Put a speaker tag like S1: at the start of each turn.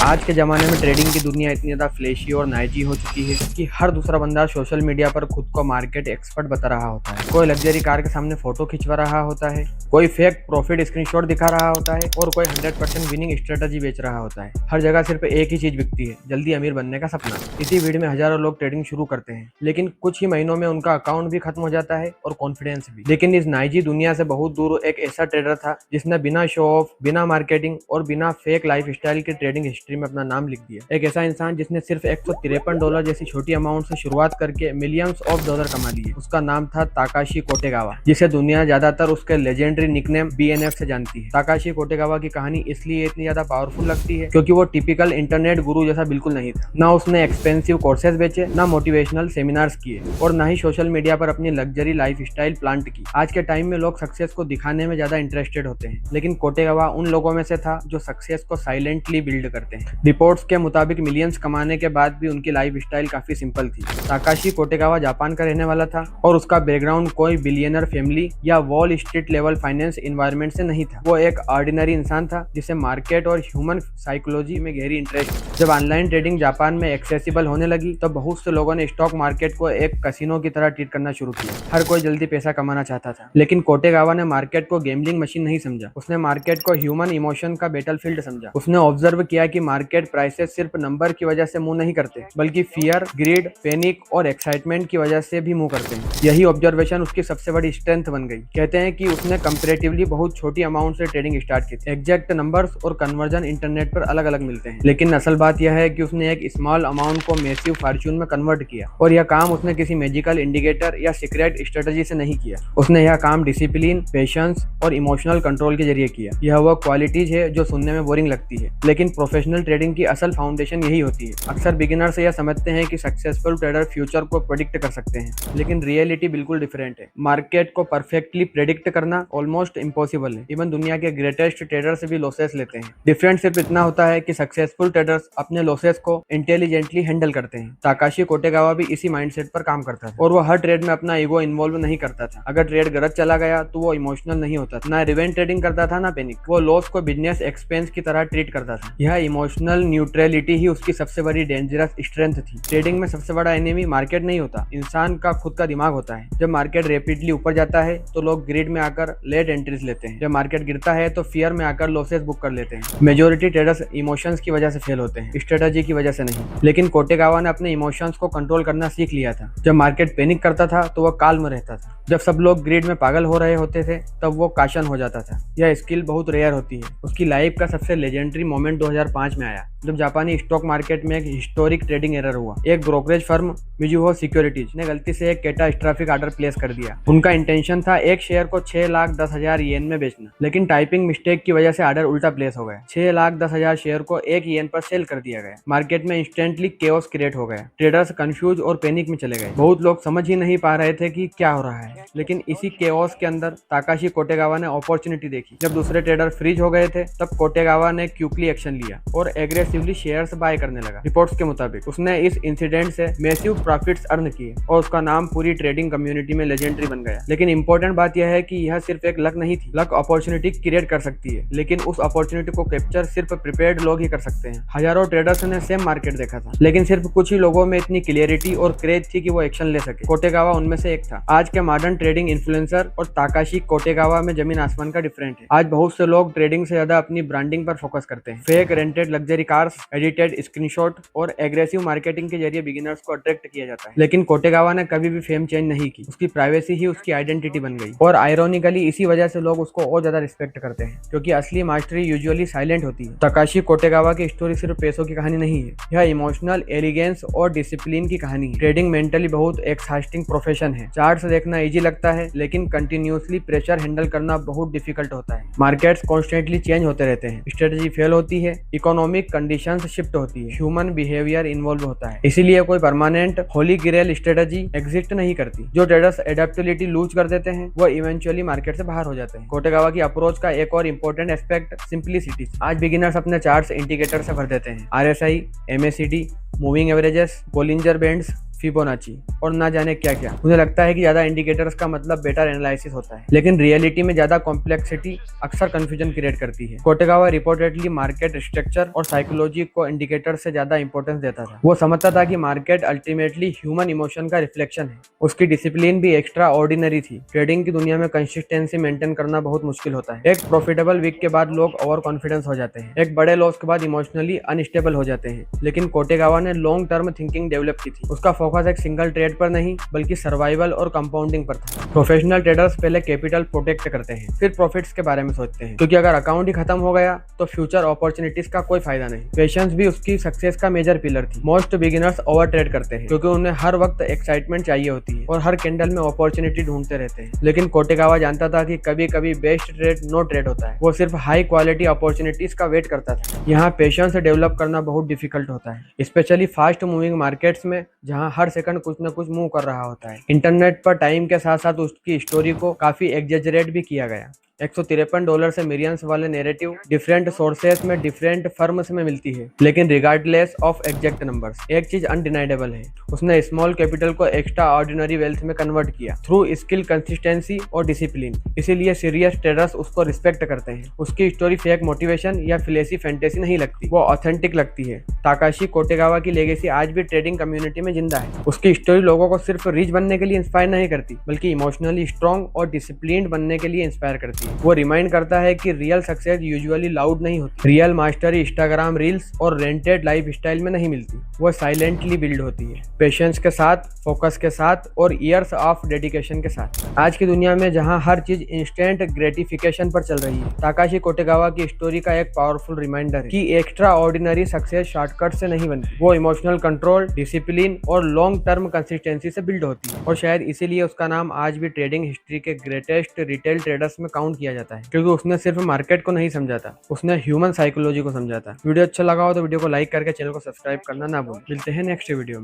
S1: आज के ज़माने में ट्रेडिंग की दुनिया इतनी ज़्यादा फ्लैशी और नाइजी हो चुकी है कि हर दूसरा बंदा सोशल मीडिया पर खुद को मार्केट एक्सपर्ट बता रहा होता है। कोई लग्जरी कार के सामने फोटो खिंचवा रहा होता है, कोई फेक प्रॉफिट स्क्रीनशॉट दिखा रहा होता है और कोई 100% विनिंग स्ट्रेटजी बेच रहा होता है। हर जगह सिर्फ एक ही चीज़ बिकती है, जल्दी अमीर बनने का सपना। इसी भीड़ में हजारों लोग ट्रेडिंग शुरू करते हैं, लेकिन कुछ ही महीनों में उनका अकाउंट भी खत्म हो जाता है और कॉन्फिडेंस भी। लेकिन इस नाइजी दुनिया से बहुत दूर एक ऐसा ट्रेडर था जिसने बिना शो ऑफ, बिना मार्केटिंग और बिना फेक लाइफ स्टाइल की ट्रेडिंग हिस्ट्री में अपना नाम लिख दिया। एक ऐसा इंसान जिसने सिर्फ $153 जैसी छोटी अमाउंट से शुरुआत करके मिलियंस ऑफ डॉलर कमा लिए। उसका नाम था ताकाशी कोटेगावा, जिसे दुनिया ज्यादातर उसके लेजेंडरी निकनेम BNF से जानती है। ताकाशी कोटेगावा की कहानी इसलिए इतनी ज्यादा पावरफुल लगती है क्योंकि वो टिपिकल इंटरनेट गुरु जैसा बिल्कुल नहीं था। ना उसने एक्सपेंसिव कोर्सेज बेचे, ना मोटिवेशनल सेमिनार्स किए और ना ही सोशल मीडिया पर अपनी लग्जरी लाइफ स्टाइल प्लांट की। आज के टाइम में लोग सक्सेस को दिखाने में ज्यादा इंटरेस्टेड होते हैं, लेकिन कोटेगावा उन लोगों में से था जो सक्सेस को साइलेंटली बिल्ड करते हैं। रिपोर्ट्स के मुताबिक मिलियंस कमाने के बाद भी उनकी लाइफ स्टाइल काफी सिंपल थी। ताकाशी कोटेगावा जापान का रहने वाला था और उसका बैकग्राउंड कोई बिलियनर फैमिली या wall street level finance environment से नहीं था। वो एक ऑर्डिनरी इंसान था जिसे मार्केट और ह्यूमन साइकोलॉजी में गहरी इंटरेस्ट थी। जब ऑनलाइन ट्रेडिंग जापान में एक्सेसिबल होने लगी तो बहुत से लोगों ने स्टॉक मार्केट को एक कसिनो की तरह ट्रीट करना शुरू किया। हर कोई जल्दी पैसा कमाना चाहता था, लेकिन कोटेगावा ने मार्केट को गैम्बलिंग मशीन नहीं समझा। उसने मार्केट को ह्यूमन इमोशन का बैटलफील्ड समझा। उसने ऑब्जर्व किया कि मार्केट प्राइसेस सिर्फ नंबर की वजह से मूव नहीं करते, बल्कि फियर, ग्रीड, पैनिक और एक्साइटमेंट की वजह से भी मूव करते हैं। यही ऑब्जर्वेशन उसकी सबसे बड़ी स्ट्रेंथ बन गई। कहते हैं कि उसने कंपैरेटिवली बहुत छोटी अमाउंट से ट्रेडिंग स्टार्ट की थी। एग्जैक्ट नंबर्स और कन्वर्जन इंटरनेट पर अलग अलग मिलते हैं, लेकिन असल बात यह है कि उसने एक स्मॉल अमाउंट को मैसिव फॉर्च्यून में कन्वर्ट किया। और यह काम उसने किसी मैजिकल इंडिकेटर या सीक्रेट स्ट्रेटजी से नहीं किया। उसने यह काम डिसिप्लिन, पेशेंस और इमोशनल कंट्रोल के जरिए किया। यह वो क्वालिटीज है जो सुनने में बोरिंग लगती है, लेकिन प्रोफेशनल ट्रेडिंग की असल फाउंडेशन यही होती है। अक्सर बिगिनर्स यह समझते हैं कि सक्सेसफुल ट्रेडर फ्यूचर को प्रेडिक्ट कर सकते हैं, लेकिन रियलिटी बिल्कुल डिफरेंट है। मार्केट को परफेक्टली प्रेडिक्ट करना ऑलमोस्ट इम्पॉसिबल है। इवन दुनिया के ग्रेटेस्ट ट्रेडर से भी लॉसेस लेते हैं। डिफरेंस सिर्फ इतना होता है कि सक्सेसफुल ट्रेडर्स अपने लॉसेस को इंटेलिजेंटली हैंडल करते हैं। ताकाशी कोटेगावा भी इसी माइंडसेट पर काम करता था और वो हर ट्रेड में अपना ईगो इन्वॉल्व नहीं करता था। अगर ट्रेड गलत चला गया तो वो इमोशनल नहीं होता था, ना रिवेंज ट्रेडिंग करता था ना पैनिक। वो लॉस को बिजनेस एक्सपेंस की तरह ट्रीट करता था। यह इमोशनल न्यूट्रलिटी ही उसकी सबसे बड़ी डेंजरस स्ट्रेंथ थी। ट्रेडिंग में सबसे बड़ा एनिमी मार्केट नहीं होता, इंसान का खुद का दिमाग होता है। जब मार्केट रैपिडली ऊपर जाता है तो लोग ग्रिड में आकर लेट एंट्रीज लेते हैं। जब मार्केट गिरता है तो फियर में आकर लॉसेस बुक कर लेते हैं। मेजोरिटी ट्रेडर्स इमोशंस की वजह से फेल होते हैं, स्ट्रेटजी की वजह से नहीं। लेकिन कोटेगावा ने अपने इमोशंस को कंट्रोल करना सीख लिया था। जब मार्केट पैनिक करता था तो वह काल्म रहता था। जब सब लोग ग्रिड में पागल हो रहे होते थे तब वो काशन हो जाता था। यह स्किल बहुत रेयर होती है। उसकी लाइफ का सबसे लेजेंडरी मोमेंट 2005 में आया, जब जापानी स्टॉक मार्केट में एक हिस्टोरिक ट्रेडिंग एरर हुआ। एक ब्रोकरेज फर्म मिजुहो सिक्योरिटीज ने गलती से एक कैटास्ट्रॉफिक ऑर्डर प्लेस कर दिया। उनका इंटेंशन था एक शेयर को 6,10,000 येन में बेचना, लेकिन टाइपिंग मिस्टेक की वजह से ऑर्डर उल्टा प्लेस हो गया। 6,10,000 शेयर को 1 येन पर सेल कर दिया गया। मार्केट में इंस्टेंटली केओस क्रिएट हो गया। ट्रेडर्स कंफ्यूज और पैनिक में चले गए। बहुत लोग समझ ही नहीं पा रहे थे कि क्या हो रहा है, लेकिन इसी केओस के अंदर ताकाशी कोटेगावा ने अपॉर्चुनिटी देखी। जब दूसरे ट्रेडर फ्रीज हो गए थे तब कोटेगावा ने क्विकली एक्शन लिया और एग्रेसिवली शेयर्स बाय करने लगा। रिपोर्ट्स के मुताबिक उसने इस इंसिडेंट से मैसिव प्रॉफिट्स अर्न किए और उसका नाम पूरी ट्रेडिंग कम्युनिटी में लेजेंडरी बन गया। लेकिन इंपॉर्टेंट बात यह है कि यह सिर्फ एक लक नहीं थी। लक अपॉर्चुनिटी क्रिएट कर सकती है, लेकिन उस अपॉर्चुनिटी को कैप्चर सिर्फ प्रिपेयर्ड लोग ही कर सकते हैं। हजारों ट्रेडर्स ने सेम मार्केट देखा था, लेकिन सिर्फ कुछ ही लोगों में इतनी क्लियरिटी और क्रेज थी कि वो एक्शन ले सके। कोटेगावा उनमें से एक था। आज के मॉडर्न ट्रेडिंग इन्फ्लुएंसर और ताकाशी कोटेगावा में जमीन आसमान का डिफरेंट है। आज बहुत से लोग ट्रेडिंग से ज्यादा अपनी ब्रांडिंग पर फोकस करते हैं। Fake rented luxury cars, edited screenshot और एग्रेसिव मार्केटिंग के जरिए बिगिनर्स को अट्रैक्ट किया जाता है। लेकिन कोटेगावा ने कभी भी फेम चेंज नहीं की। उसकी प्राइवेसी ही उसकी आइडेंटिटी बन गई और आयरोनिकली इसी वजह से लोग उसको और ज्यादा रिस्पेक्ट करते हैं, क्योंकि असली मास्टरी यूजुअली साइलेंट होती है। ताकाशी कोटेगावा की स्टोरी सिर्फ पैसों की कहानी नहीं है, यह इमोशनल एलिगेंस और डिसिप्लिन की कहानी है। ट्रेडिंग मेंटली बहुत एक्सहास्टिंग प्रोफेशन है। चार्ट्स देखना इजी लगता है, लेकिन कंटिन्यूअसली प्रेशर हैंडल करना बहुत डिफिकल्ट होता है। मार्केट्स कॉन्स्टेंटली चेंज होते रहते हैं, स्ट्रेटजी फेल होती है, इकोनॉमिक कंडीशंस शिफ्ट होती है, ह्यूमन बिहेवियर इन्वॉल्व होता है। इसीलिए कोई permanent holy grail strategy exist नहीं करती। जो ट्रेडर्स एडेप्टेबिलिटी लूज कर देते हैं वो इवेंचुअली मार्केट से बाहर हो जाते हैं। कोटेगावा की अप्रोच का एक और इम्पोर्टेंट एस्पेक्ट सिंप्लिसिटी। आज बिगिनर्स अपने चार्ट्स इंडिकेटर से भर देते हैं। RSI, MACD, moving averages, Bollinger bands, Fibonacci और ना जाने क्या क्या। मुझे लगता है कि ज्यादा इंडिकेटर्स का मतलब बेटर एनालिसिस होता है, लेकिन रियलिटी में ज्यादा कॉम्प्लेक्सिटी अक्सर कंफ्यूजन क्रिएट करती है। कोटेगावा रिपोर्टेडली मार्केट स्ट्रक्चर और साइकोलॉजी को इंडिकेटर से ज्यादा इंपॉर्टेंस देता था। वो समझता था कि मार्केट अल्टीमेटली ह्यूमन इमोशन का रिफ्लेक्शन है। उसकी डिसिप्लिन भी एक्स्ट्रा ऑर्डिनरी थी। ट्रेडिंग की दुनिया में कंसिस्टेंसी मेंटेन करना बहुत मुश्किल होता है। एक प्रॉफिटेबल वीक के बाद लोग ओवर कॉन्फिडेंस हो जाते हैं, एक बड़े लॉस के बाद इमोशनली अनस्टेबल हो जाते हैं। लेकिन कोटेगावा ने लॉन्ग टर्म थिंकिंग डेवलप की थी। उसका फोकस एक सिंगल ट्रेड पर नहीं बल्कि सर्वाइवल और कंपाउंडिंग पर था। प्रोफेशनल ट्रेडर्स पहले कैपिटल प्रोटेक्ट करते हैं, फिर प्रॉफिट्स के बारे में सोचते हैं, क्योंकि अगर अकाउंट ही खत्म हो गया तो फ्यूचर अपॉर्चुनिटीज का कोई फायदा नहीं। पेशेंस भी उसकी सक्सेस का मेजर पिलर थी। मोस्ट बिगिनर्स ओवर ट्रेड करते हैं क्योंकि उन्हें हर वक्त एक्साइटमेंट चाहिए होती है और हर कैंडल में अपॉर्चुनिटी ढूंढते रहते हैं। लेकिन कोटेगावा जानता था कि कभी कभी बेस्ट ट्रेड नो ट्रेड होता है, वो सिर्फ हाई क्वालिटी अपॉर्चुनिटीज का वेट करता था। यहाँ पेशेंस डेवलप करना बहुत डिफिकल्ट होता है, स्पेशली फास्ट मूविंग मार्केट्स में जहाँ हर सेकंड कुछ न कुछ मूव कर रहा होता है। इंटरनेट पर टाइम के साथ साथ उसकी स्टोरी को काफी एग्जेजरेट भी किया गया। $153 से मिलियंस वाले नैरेटिव डिफरेंट सोर्सेस में डिफरेंट फर्म्स में मिलती है, लेकिन रिगार्डलेस ऑफ एग्जैक्ट नंबर्स एक चीज अनडिनाइडेबल है, उसने स्मॉल कैपिटल को एक्स्ट्रा ऑर्डिनरी वेल्थ में कन्वर्ट किया थ्रू स्किल, कंसिस्टेंसी और डिसिप्लिन। इसीलिए सीरियस ट्रेडर्स उसको रिस्पेक्ट करते हैं। उसकी स्टोरी फेक मोटिवेशन या फ्लेसी फैंटेसी नहीं लगती, वो ऑथेंटिक लगती है। ताकाशी कोटेगावा की लेगेसी आज भी ट्रेडिंग कम्युनिटी में जिंदा है। उसकी स्टोरी लोगों को सिर्फ रिच बनने के लिए इंस्पायर नहीं करती, बल्कि इमोशनली स्ट्रॉन्ग और डिसिप्लिन्ड बनने के लिए इंस्पायर करती है। वो रिमाइंड करता है कि रियल सक्सेस यूजुअली लाउड नहीं होती। रियल मास्टरी इंस्टाग्राम रील्स और रेंटेड लाइफ स्टाइल में नहीं मिलती, वो साइलेंटली बिल्ड होती है, पेशेंस के साथ, फोकस के साथ और ईयर्स ऑफ डेडिकेशन के साथ। आज की दुनिया में जहां हर चीज इंस्टेंट ग्रेटिफिकेशन पर चल रही है, ताकाशी कोटेगावा की स्टोरी का एक पावरफुल रिमाइंडर है कि एक्स्ट्रा ऑर्डिनरी सक्सेस शॉर्टकट से नहीं बनती, वो इमोशनल कंट्रोल, डिसिप्लिन और लॉन्ग टर्म कंसिस्टेंसी से बिल्ड होती है। और शायद इसीलिए उसका नाम आज भी ट्रेडिंग हिस्ट्री के ग्रेटेस्ट रिटेल ट्रेडर्स में काउंट किया जाता है, क्योंकि उसने सिर्फ मार्केट को नहीं समझा था, उसने ह्यूमन साइकोलॉजी को समझा था। वीडियो अच्छा लगा हो तो वीडियो को लाइक करके चैनल को सब्सक्राइब करना ना भूलें। मिलते हैं नेक्स्ट वीडियो में।